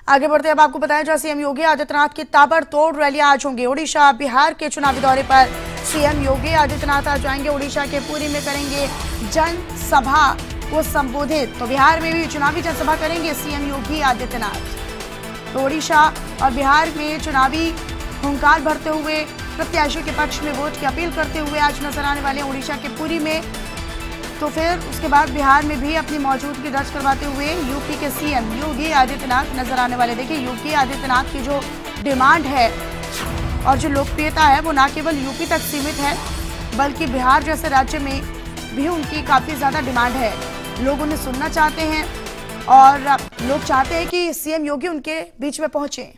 आगे बढ़ते अब आपको बताया जाए सीएम योगी आदित्यनाथ की ताबड़तोड़ रैलियां आज होंगी। ओडिशा बिहार के चुनावी दौरे पर सीएम योगी आदित्यनाथ आज जाएंगे। ओडिशा के पुरी में करेंगे जनसभा को संबोधित। तो बिहार में भी चुनावी जनसभा करेंगे सीएम योगी आदित्यनाथ। तो ओडिशा और बिहार में चुनावी हुंकार भरते हुए प्रत्याशी के पक्ष में वोट की अपील करते हुए आज नजर आने वाले ओडिशा के पुरी में। तो फिर उसके बाद बिहार में भी अपनी मौजूदगी दर्ज करवाते हुए यूपी के सीएम योगी आदित्यनाथ नजर आने वाले। देखिए, योगी आदित्यनाथ की जो डिमांड है और जो लोकप्रियता है वो न केवल यूपी तक सीमित है बल्कि बिहार जैसे राज्य में भी उनकी काफी ज्यादा डिमांड है। लोग उन्हें सुनना चाहते हैं और लोग चाहते हैं कि सीएम योगी उनके बीच में पहुंचे।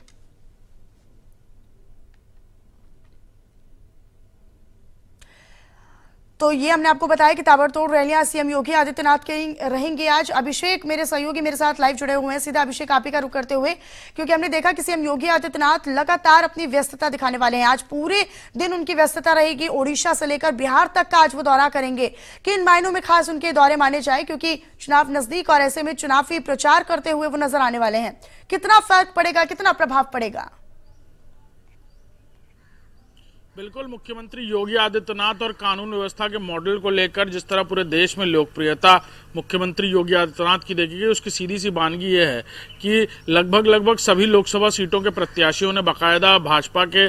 तो ये हमने आपको बताया कि ताबड़तोड़ रैलियां सीएम योगी आदित्यनाथ के रहेंगी आज। अभिषेक मेरे सहयोगी मेरे साथ लाइव जुड़े हुए हैं। सीधा अभिषेक आप ही का रुख करते हुए, क्योंकि हमने देखा कि सीएम योगी आदित्यनाथ लगातार अपनी व्यस्तता दिखाने वाले हैं। आज पूरे दिन उनकी व्यस्तता रहेगी। ओडिशा से लेकर बिहार तक का आज वो दौरा करेंगे। किन मायनों में खास उनके दौरे माने जाए, क्योंकि चुनाव नजदीक और ऐसे में चुनावी प्रचार करते हुए वो नजर आने वाले हैं। कितना फर्क पड़ेगा, कितना प्रभाव पड़ेगा? बिल्कुल, मुख्यमंत्री योगी आदित्यनाथ और कानून व्यवस्था के मॉडल को लेकर जिस तरह पूरे देश में लोकप्रियता मुख्यमंत्री योगी आदित्यनाथ की देखी गई, उसकी सीधी सी बानगी ये है कि लगभग सभी लोकसभा सीटों के प्रत्याशियों ने बाकायदा भाजपा के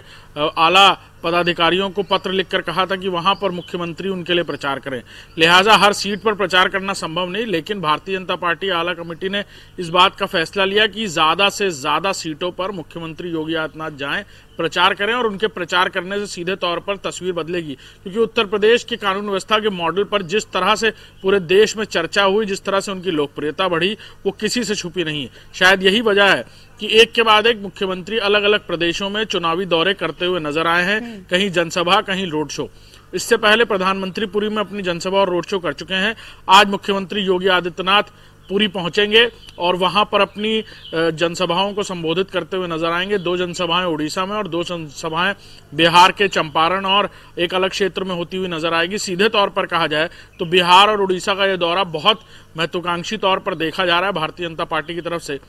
आला पदाधिकारियों को पत्र लिखकर कहा था कि वहां पर मुख्यमंत्री उनके लिए प्रचार करें। लिहाजा हर सीट पर प्रचार करना संभव नहीं, लेकिन भारतीय जनता पार्टी आला कमेटी ने इस बात का फैसला लिया कि ज्यादा से ज्यादा सीटों पर मुख्यमंत्री योगी आदित्यनाथ जाएं, प्रचार करें और उनके प्रचार करने से सीधे तौर पर तस्वीर बदलेगी। क्योंकि उत्तर प्रदेश के कानून व्यवस्था के मॉडल पर जिस तरह से पूरे देश में चर्चा हुई, जिस तरह से उनकी लोकप्रियता बढ़ी, वो किसी से छुपी नहीं है। शायद यही वजह है कि एक के बाद एक मुख्यमंत्री अलग अलग प्रदेशों में चुनावी दौरे करते हुए नजर आए हैं। कहीं जनसभा, कहीं रोड शो। इससे पहले प्रधानमंत्री पुरी में अपनी जनसभा और रोड शो कर चुके हैं। आज मुख्यमंत्री योगी आदित्यनाथ पुरी पहुंचेंगे और वहां पर अपनी जनसभाओं को संबोधित करते हुए नजर आएंगे। 2 जनसभाएं उड़ीसा में और 2 जनसभाएं बिहार के चंपारण और एक अलग क्षेत्र में होती हुई नजर आएगी। सीधे तौर पर कहा जाए तो बिहार और उड़ीसा का यह दौरा बहुत महत्वाकांक्षी तौर पर देखा जा रहा है भारतीय जनता पार्टी की तरफ से,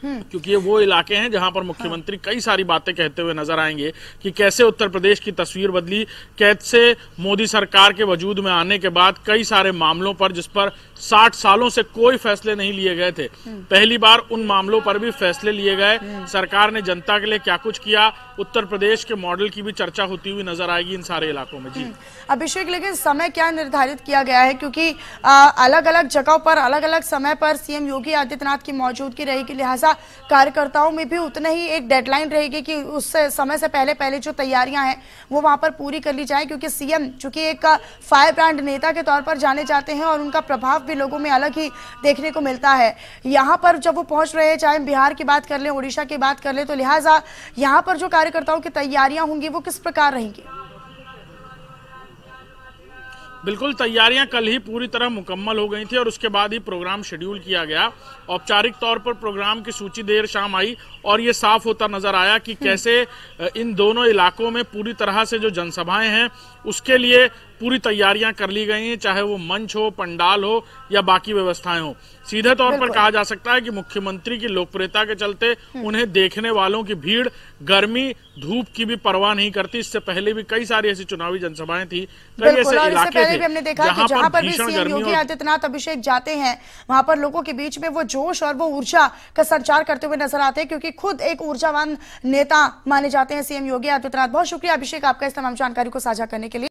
क्योंकि ये वो इलाके हैं जहां पर मुख्यमंत्री कई सारी बातें कहते हुए नजर आएंगे कि कैसे उत्तर प्रदेश की तस्वीर बदली, कैसे मोदी सरकार के वजूद में आने के बाद कई सारे मामलों पर जिस पर 60 सालों से कोई फैसले नहीं लिए गए थे, पहली बार उन मामलों पर भी फैसले लिए गए। सरकार ने जनता के लिए क्या कुछ किया, उत्तर प्रदेश के मॉडल की भी चर्चा होती हुई नजर आएगी इन सारे इलाकों में। जी अभिषेक, लेकिन समय क्या निर्धारित किया गया है, क्योंकि अलग अलग जगहों पर अलग अलग समय पर सीएम योगी आदित्यनाथ की मौजूदगी रहेगी। लिहाजा कार्यकर्ताओं में भी उतना ही एक डेडलाइन रहेगी कि उस समय से पहले जो तैयारियां हैं वो वहां पर पूरी कर ली जाए, क्योंकि सीएम चूंकि एक फायर ब्रांड नेता के तौर पर जाने जाते हैं और उनका प्रभाव भी लोगों में अलग ही देखने को मिलता है। यहाँ पर जब वो पहुंच रहे हैं, चाहे बिहार की बात कर ले, ओडिशा की बात कर ले, तो लिहाजा यहाँ पर जो कार्यकर्ताओं की तैयारियां होंगी वो किस प्रकार रहेंगी? बिल्कुल, तैयारियां कल ही पूरी तरह मुकम्मल हो गई थी और उसके बाद ही प्रोग्राम शेड्यूल किया गया। औपचारिक तौर पर प्रोग्राम की सूची देर शाम आई और ये साफ होता नजर आया कि कैसे इन दोनों इलाकों में पूरी तरह से जो जनसभाएं हैं उसके लिए पूरी तैयारियां कर ली गई हैं, चाहे वो मंच हो, पंडाल हो या बाकी व्यवस्थाएं हो। सीधे तौर पर कहा जा सकता है कि मुख्यमंत्री की लोकप्रियता के चलते उन्हें देखने वालों की भीड़ गर्मी धूप की भी परवाह नहीं करती। इससे पहले भी कई सारी ऐसी चुनावी जनसभाएं थी, कई ऐसे इलाके थे हमने देखा कि जहां पर भी सीएम योगी आदित्यनाथ अभिषेक जाते हैं वहां पर लोगों के बीच में वो जोश और वो ऊर्जा का संचार करते हुए नजर आते हैं, क्योंकि खुद एक ऊर्जावान नेता माने जाते हैं सीएम योगी आदित्यनाथ। बहुत शुक्रिया अभिषेक आपका इस तमाम जानकारी को साझा करने के लिए।